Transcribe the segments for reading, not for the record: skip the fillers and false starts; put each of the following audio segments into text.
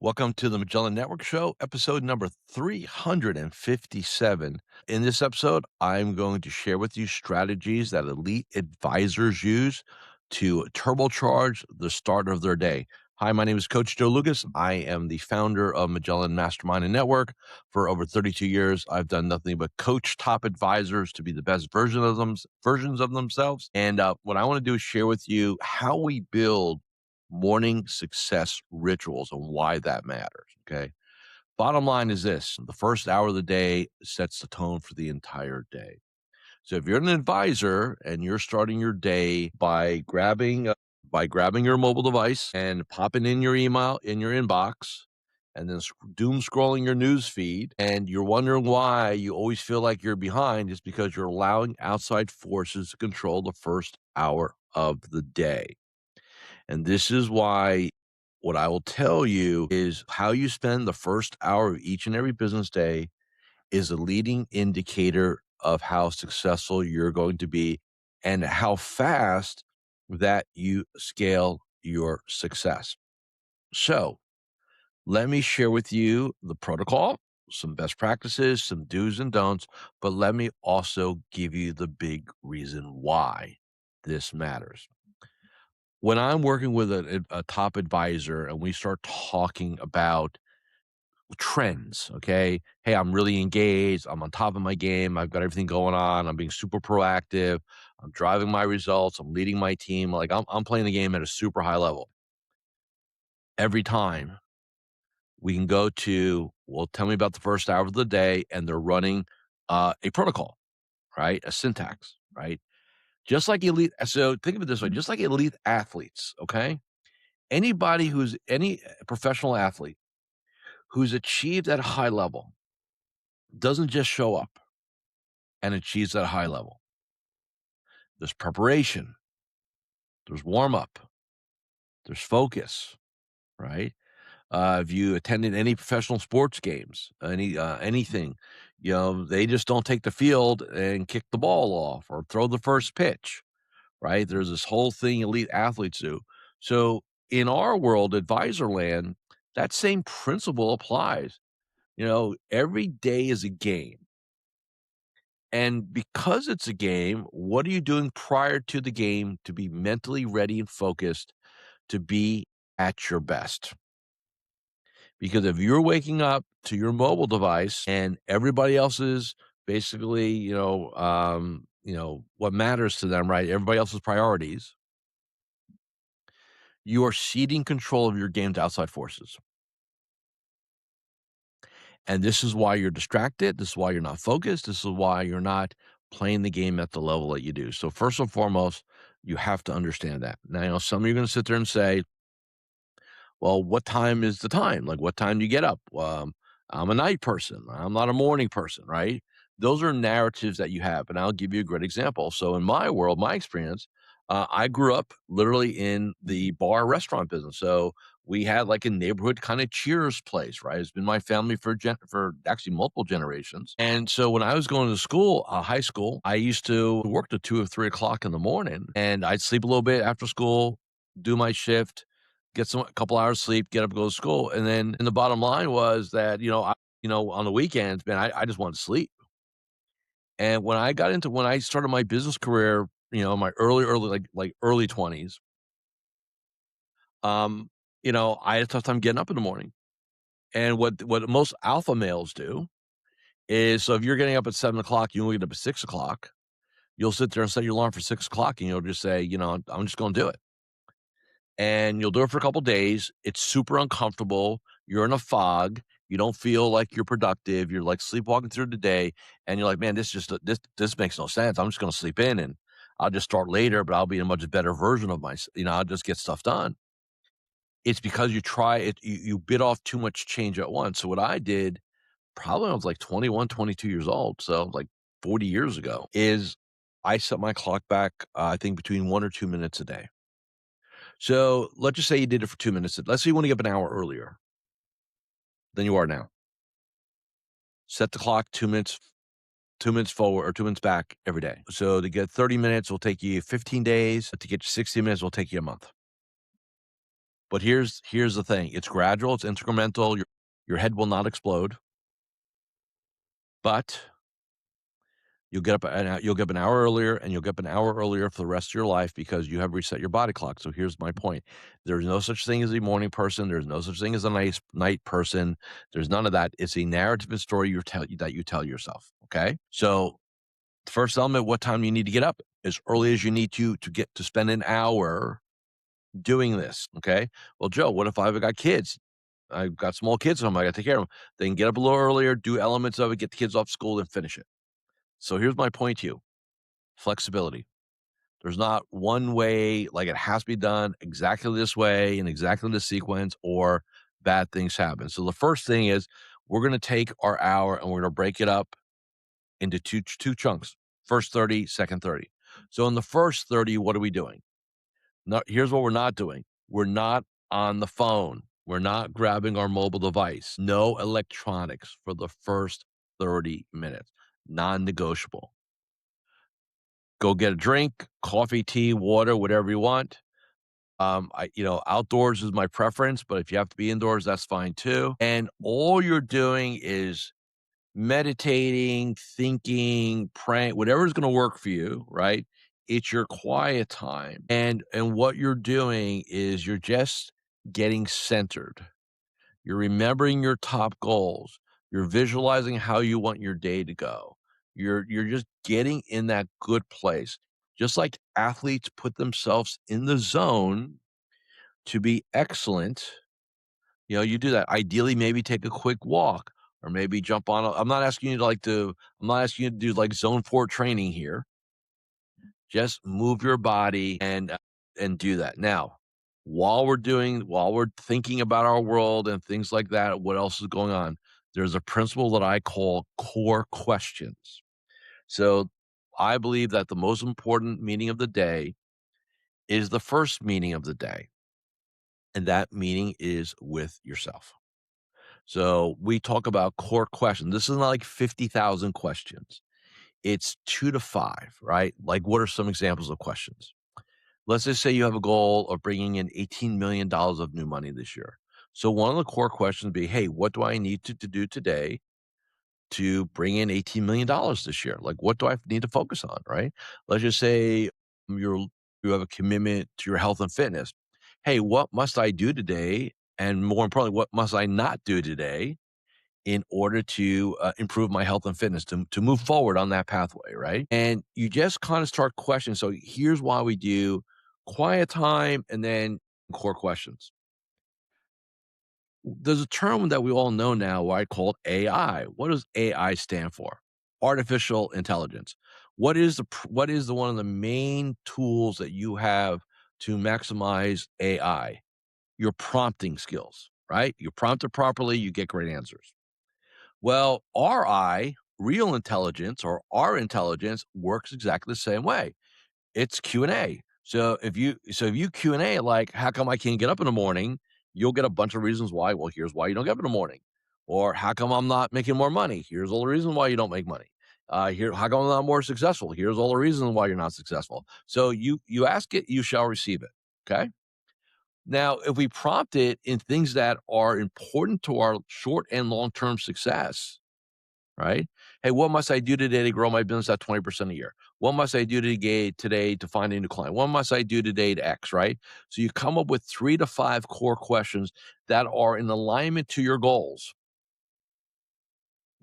Welcome to the Magellan Network Show, episode number 357. In this episode, I'm going to share with you strategies that elite advisors use to turbocharge the start of their day. Hi, my name is Coach Joe Lucas. I am the founder of Magellan Mastermind and Network. For over 32 years, I've done nothing but coach top advisors to be the best versions of themselves. And what I want to do is share with you how we build morning success rituals and why that matters. Okay. Bottom line is this: the first hour of the day sets the tone for the entire day. So if you're an advisor and you're starting your day by grabbing your mobile device and popping in your email in your inbox and then doom scrolling your news feed, and you're wondering why you always feel like you're behind, is because you're allowing outside forces to control the first hour of the day. And this is why what I will tell you is how you spend the first hour of each and every business day is a leading indicator of how successful you're going to be and how fast that you scale your success. So let me share with you the protocol, some best practices, some do's and don'ts, but let me also give you the big reason why this matters. When I'm working with a top advisor and we start talking about trends, okay? Hey, I'm really engaged. I'm on top of my game. I've got everything going on. I'm being super proactive. I'm driving my results. I'm leading my team. Like I'm playing the game at a super high level. Every time we can go to, well, tell me about the first hour of the day, and they're running a protocol, right? A syntax, right? Just like elite. So think of it this way: just like elite athletes, okay? Anybody who's any professional athlete who's achieved at a high level doesn't just show up and achieves at a high level. There's preparation, there's warm up, there's focus, right? If you attended any professional sports games, anything, they just don't take the field and kick the ball off or throw the first pitch, right? There's this whole thing elite athletes do. So in our world, advisor land, that same principle applies. Every day is a game. And because it's a game, what are you doing prior to the game to be mentally ready and focused to be at your best? Because if you're waking up to your mobile device and everybody else is basically, what matters to them, right? Everybody else's priorities, you are ceding control of your game to outside forces. And this is why you're distracted. This is why you're not focused. This is why you're not playing the game at the level that you do. So first and foremost, you have to understand that. Now, some of you are going to sit there and say, well, what time is the time? Like, what time do you get up? I'm a night person. I'm not a morning person, right? Those are narratives that you have. And I'll give you a great example. So in my world, my experience, I grew up literally in the bar restaurant business. So we had like a neighborhood kind of cheers place, right? It's been my family for actually multiple generations. And so when I was going to school, high school, I used to work to 2 or 3 o'clock in the morning, and I'd sleep a little bit after school, do my shift, get a couple hours sleep, get up, go to school. And the bottom line was that, on the weekends, man, I just wanted to sleep. And when I started my business career, in my early, like early 20s, um, I had a tough time getting up in the morning. And what most alpha males do is, so if you're getting up at 7 o'clock, you only get up at 6 o'clock, you'll sit there and set your alarm for 6 o'clock, and you'll just say, I'm just gonna do it. And you'll do it for a couple days. It's super uncomfortable. You're in a fog. You don't feel like you're productive. You're like sleepwalking through the day, and you're like, "Man, this makes no sense. I'm just going to sleep in, and I'll just start later, but I'll be a much better version of myself. I'll just get stuff done." It's because you try it. You bit off too much change at once. So what I did, probably when I was like 21, 22 years old, so like 40 years ago, is I set my clock back. I think between 1 or 2 minutes a day. So let's just say you did it for 2 minutes. Let's say you want to get up an hour earlier than you are now. Set the clock 2 minutes, 2 minutes forward or 2 minutes back every day. So to get 30 minutes will take you 15 days. To get 60 minutes will take you a month. But here's the thing, it's gradual, it's incremental, your head will not explode, but you'll get up an hour earlier, and you'll get up an hour earlier for the rest of your life because you have reset your body clock. So here's my point. There's no such thing as a morning person, there's no such thing as a night person, there's none of that. It's a narrative and story that you tell yourself, okay? So, the first element, what time you need to get up? As early as you need to get to spend an hour doing this, okay? Well, Joe, what if I've got kids? I've got small kids at home, I gotta take care of them. Then get up a little earlier, do elements of it, get the kids off school, and finish it. So here's my point to you, flexibility. There's not one way, like it has to be done exactly this way in exactly this sequence, or bad things happen. So the first thing is we're gonna take our hour and we're gonna break it up into two chunks. First 30, second 30. So in the first 30, what are we doing? Here's what we're not doing. We're not on the phone. We're not grabbing our mobile device. No electronics for the first 30 minutes. Non-negotiable. Go get a drink, coffee, tea, water, whatever you want. Outdoors is my preference, but if you have to be indoors, that's fine too. And all you're doing is meditating, thinking, praying, whatever's gonna work for you, right? It's your quiet time, and what you're doing is you're just getting centered. You're remembering your top goals. You're visualizing how you want your day to go. You're just getting in that good place. Just like athletes put themselves in the zone to be excellent, you do that. Ideally, maybe take a quick walk or maybe jump on a I'm not asking you I'm not asking you to do like zone 4 training here. Just move your body and do that. Now, while we're thinking about our world and things like that, what else is going on? There's a principle that I call core questions. So, I believe that the most important meeting of the day is the first meeting of the day, and that meeting is with yourself. So we talk about core questions. This is not like 50,000 questions. It's 2 to 5, right? Like, what are some examples of questions? Let's just say you have a goal of bringing in $18 million of new money this year. So one of the core questions would be, hey, what do I need to do today to bring in $18 million this year? Like, what do I need to focus on, right? Let's just say you have a commitment to your health and fitness. Hey, what must I do today? And more importantly, what must I not do today in order to improve my health and fitness to move forward on that pathway, right? And you just kind of start questioning. So here's why we do quiet time and then core questions. There's a term that we all know now, what I call AI. What does AI stand for? Artificial intelligence. What is the one of the main tools that you have to maximize AI? Your prompting skills, right? You prompt it properly, you get great answers. Well, real intelligence or our intelligence works exactly the same way. It's Q&A. So if you Q&A like, "How come I can't get up in the morning?" You'll get a bunch of reasons why. Well, here's why you don't get up in the morning. Or, "How come I'm not making more money?" Here's all the reasons why you don't make money. "How come I'm not more successful?" Here's all the reasons why you're not successful. So you ask it, you shall receive it, okay? Now, if we prompt it in things that are important to our short and long-term success, right? Hey, what must I do today to grow my business at 20% a year? What must I do today to find a new client? What must I do today to X, right? So you come up with 3 to 5 core questions that are in alignment to your goals,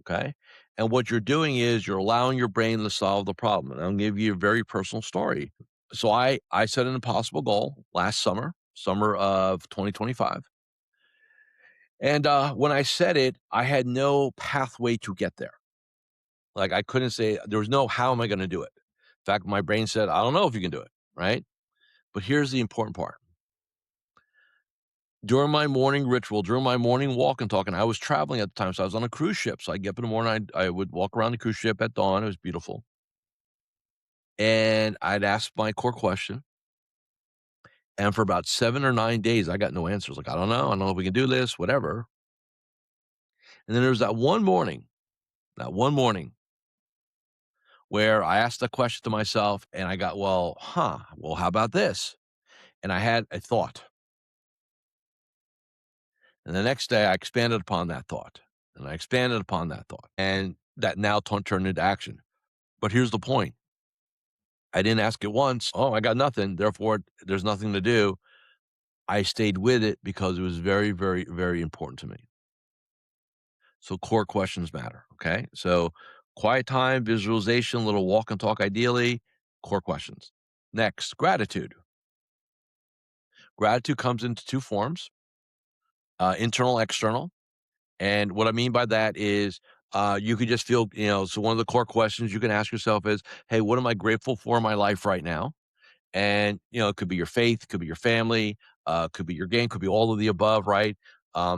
okay? And what you're doing is you're allowing your brain to solve the problem. And I'll give you a very personal story. So I set an impossible goal last summer of 2025. And when I set it, I had no pathway to get there. Like, I couldn't say there was no how am I gonna do it? In fact, my brain said, "I don't know if you can do it," right? But here's the important part. During my morning ritual, during my morning walk and talk, and I was traveling at the time, so I was on a cruise ship, so I'd get up in the morning, I would walk around the cruise ship at dawn, it was beautiful, and I'd ask my core question, and for about 7 or 9 days, I got no answers, like, I don't know if we can do this, whatever, and then there was that one morning where I asked the question to myself, and I got, "Well, how about this?" And I had a thought. And the next day, I expanded upon that thought, and I expanded upon that thought, and that now turned into action. But here's the point. I didn't ask it once, "Oh, I got nothing, therefore there's nothing to do." I stayed with it because it was very, very, very important to me. So core questions matter, okay? So quiet time, visualization, little walk and talk ideally, core questions. Next, gratitude. Gratitude comes into 2 forms, internal, external. And what I mean by that is, you could just feel, so one of the core questions you can ask yourself is, "Hey, what am I grateful for in my life right now?" And, it could be your faith, could be your family, could be your game, could be all of the above, right?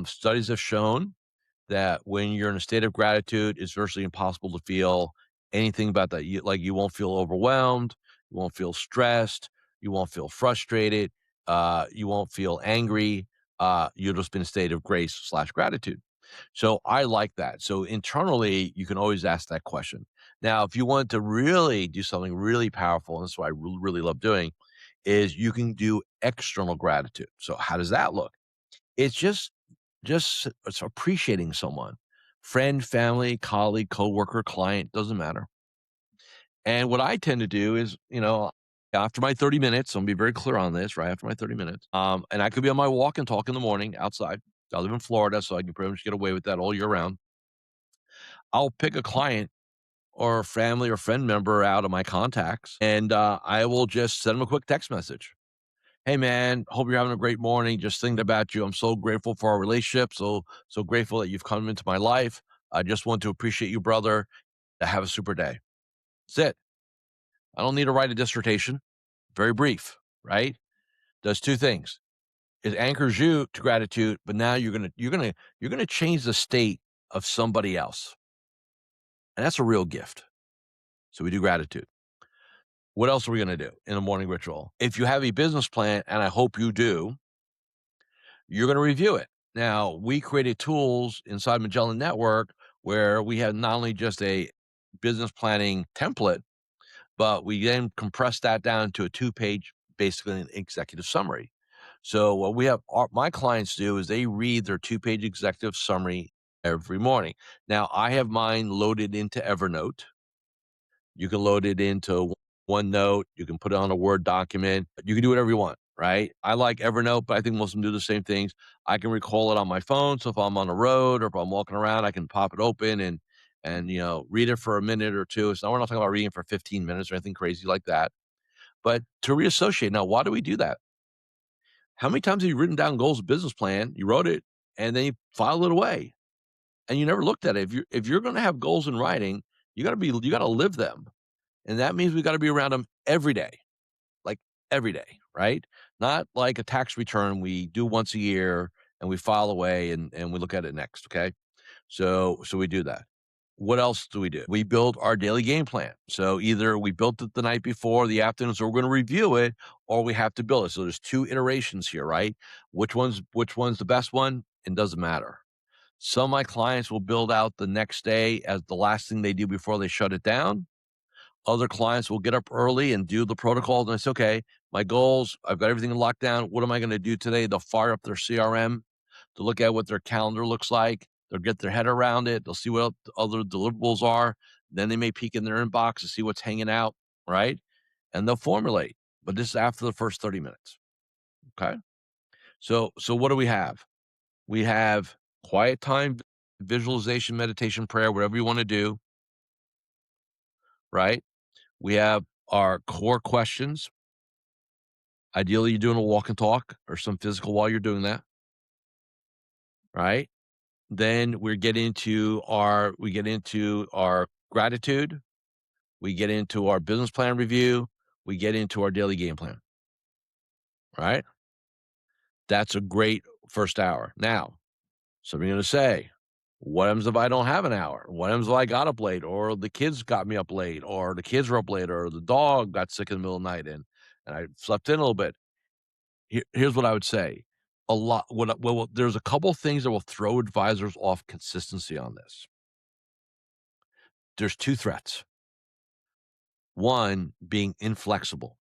Studies have shown that when you're in a state of gratitude, it's virtually impossible to feel anything about that. You won't feel overwhelmed, you won't feel stressed, you won't feel frustrated, you won't feel angry. You'll just be in a state of grace slash gratitude. So I like that. So internally, you can always ask that question. Now, if you want to really do something really powerful, and this is what I really love doing, is you can do external gratitude. So how does that look? It's just it's appreciating someone, friend, family, colleague, coworker, client, doesn't matter. And what I tend to do is, after my 30 minutes, I'm gonna be very clear on this, right after my 30 minutes, and I could be on my walk and talk in the morning outside. I live in Florida, so I can pretty much get away with that all year round. I'll pick a client or a family or friend member out of my contacts, and I will just send them a quick text message. "Hey man, hope you're having a great morning. Just thinking about you. I'm so grateful for our relationship. So grateful that you've come into my life. I just want to appreciate you, brother. Have a super day." That's it. I don't need to write a dissertation. Very brief, right? Does two things. It anchors you to gratitude, but now you're gonna change the state of somebody else. And that's a real gift. So we do gratitude. What else are we gonna do in a morning ritual? If you have a business plan, and I hope you do, you're going to review it. Now, we created tools inside Magellan Network where we had not only just a business planning template, but we then compressed that down to a 2-page, basically an executive summary. So what my clients do is they read their 2-page executive summary every morning. Now, I have mine loaded into Evernote. You can load it into OneNote. You can put it on a Word document. You can do whatever you want, right? I like Evernote, but I think most of them do the same things. I can recall it on my phone. So if I'm on the road or if I'm walking around, I can pop it open and read it for a minute or two. So we're not talking about reading for 15 minutes or anything crazy like that. But to reassociate. Now, why do we do that? How many times have you written down goals, business plan? You wrote it and then you filed it away and you never looked at it. If you're going to have goals in writing, you got to live them. And that means we gotta be around them every day, like, every day, right? Not like a tax return we do once a year and we file away and we look at it next, okay? So we do that. What else do we do? We build our daily game plan. So either we built it the night before, the afternoon, so we're gonna review it, or we have to build it. So there's 2 iterations here, right? Which one's the best one? It doesn't matter. Some of my clients will build out the next day as the last thing they do before they shut it down. Other clients will get up early and do the protocols, and I say, "Okay, my goals, I've got everything locked down. What am I gonna do today?" They'll fire up their CRM to look at what their calendar looks like. They'll get their head around it. They'll see what other deliverables are. Then they may peek in their inbox to see what's hanging out, right? And they'll formulate, but this is after the first 30 minutes, okay? So what do we have? We have quiet time, visualization, meditation, prayer, whatever you wanna do, right? We have our core questions. Ideally, you're doing a walk and talk or some physical while you're doing that, right? Then we get into our gratitude, we get into our business plan review, we get into our daily game plan, right? That's a great first hour. Now, something gonna say, what happens if I don't have an hour? What happens if I got up late or the kids got me up late or the kids were up late or the dog got sick in the middle of the night and I slept in a little bit? Here's what I would say. A lot well, there's a couple things that will throw advisors off consistency on this. There's 2 threats. One, being inflexible,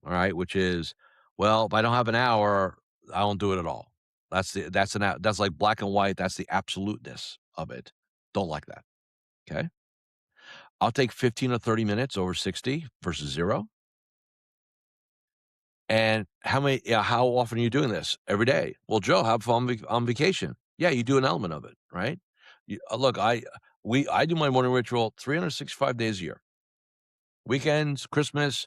all right, which is, "Well, if I don't have an hour, I won't do it at all." That's like black and white, that's the absoluteness of it. Don't like that, okay? I'll take 15 or 30 minutes over 60 versus 0. And how often are you doing this? Every day. Well, Joe, how about on vacation? Yeah, you do an element of it, right? Look, I do my morning ritual 365 days a year. Weekends, Christmas,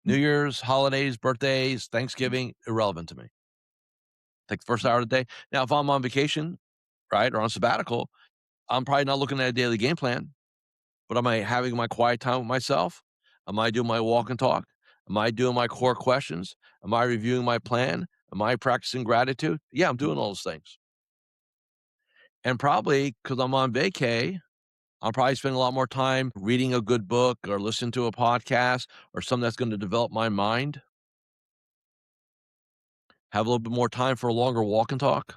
New Year's, holidays, birthdays, Thanksgiving, irrelevant to me. Take the first hour of the day. Now, if I'm on vacation, right, or on sabbatical, I'm probably not looking at a daily game plan, but am I having my quiet time with myself? Am I doing my walk and talk? Am I doing my core questions? Am I reviewing my plan? Am I practicing gratitude? Yeah, I'm doing all those things. And probably because I'm on vacay, I'll probably spend a lot more time reading a good book or listening to a podcast or something that's going to develop my mind. Have a little bit more time for a longer walk and talk.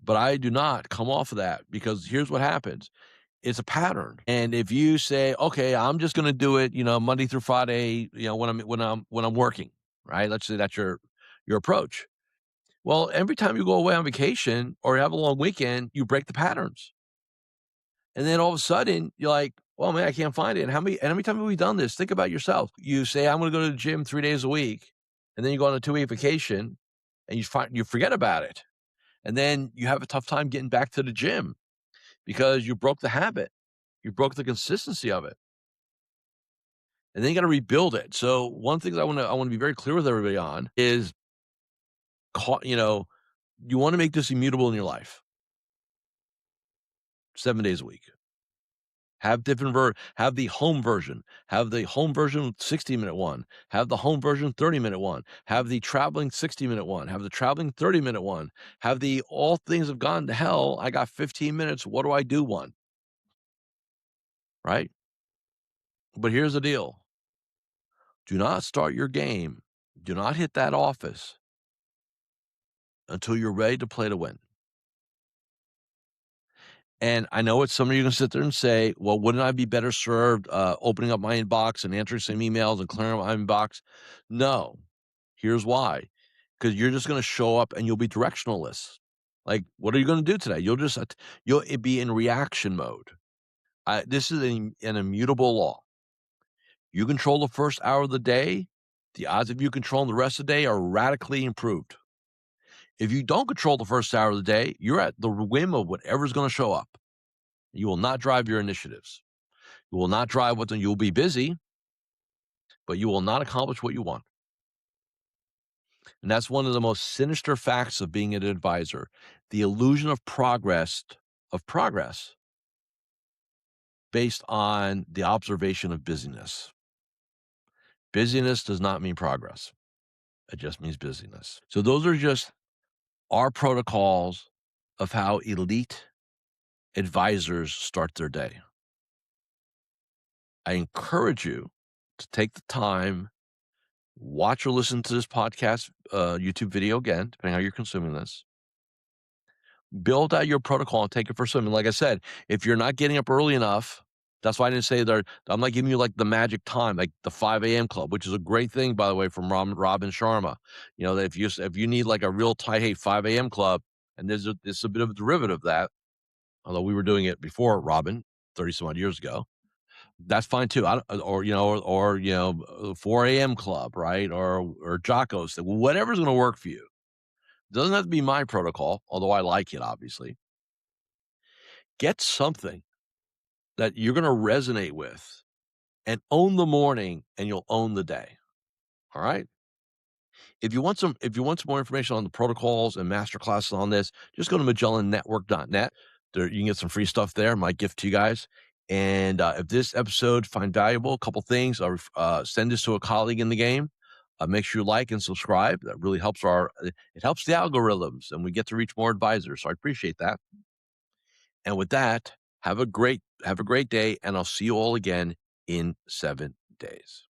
But I do not come off of that because here's what happens. It's a pattern. And if you say, "Okay, I'm just gonna do it, Monday through Friday, when I'm working," right? Let's say that's your approach. Well, every time you go away on vacation or have a long weekend, you break the patterns. And then all of a sudden, you're like, "Well, man, I can't find it." And how many times have we done this? Think about yourself. You say, "I'm gonna go to the gym 3 days a week," and then you go on a 2-week vacation and you forget about it. And then you have a tough time getting back to the gym because you broke the habit. You broke the consistency of it. And then you gotta rebuild it. So one thing that I wanna be very clear with everybody on is cau you know, you wanna make this immutable in your life, 7 days a week. Have the home version. Have the home version 60-minute one. Have the home version 30-minute one. Have the traveling 60-minute one. Have the traveling 30-minute one. Have the all things have gone to hell, I got 15 minutes, what do I do one, right? But here's the deal. Do not start your game. Do not hit that office until you're ready to play to win. And I know what some of you are gonna sit there and say, "Well, wouldn't I be better served, opening up my inbox and answering some emails and clearing my inbox?" No. Here's why. Because 'Cause you're just gonna show up and you'll be directionless. Like, what are you gonna do today? You'll be in reaction mode. This is an immutable law. You control the first hour of the day, the odds of you controlling the rest of the day are radically improved. If you don't control the first hour of the day, you're at the whim of whatever's gonna show up. You will not drive your initiatives. You will not drive what you'll be busy, but you will not accomplish what you want. And that's one of the most sinister facts of being an advisor. The illusion of progress based on the observation of busyness. Busyness does not mean progress. It just means busyness. So those are just our protocols of how elite advisors start their day. I encourage you to take the time, watch or listen to this podcast, YouTube video again, depending how you're consuming this. Build out your protocol and take it for a swim. And like I said, if you're not getting up early enough, that's why I didn't say that I'm not giving you like the magic time, like the 5 a.m. club, which is a great thing, by the way, from Robin Sharma. That if you need like a real tight, hey, 5 a.m. club, and there's a bit of a derivative of that, although we were doing it before Robin, 30 some odd years ago. That's fine too. I don't, or 4 a.m. club, right? Or Jocko's, whatever's going to work for you. Doesn't have to be my protocol, although I like it, obviously. Get something that you're gonna resonate with and own the morning, and you'll own the day, all right? If you want some more information on the protocols and master classes on this, just go to magellannetwork.net. There you can get some free stuff there, my gift to you guys. And, if this episode find valuable, a couple things, send this to a colleague in the game. Make sure you like and subscribe. That really helps it helps the algorithms, and we get to reach more advisors, so I appreciate that. And with that, have a great day, and I'll see you all again in 7 days.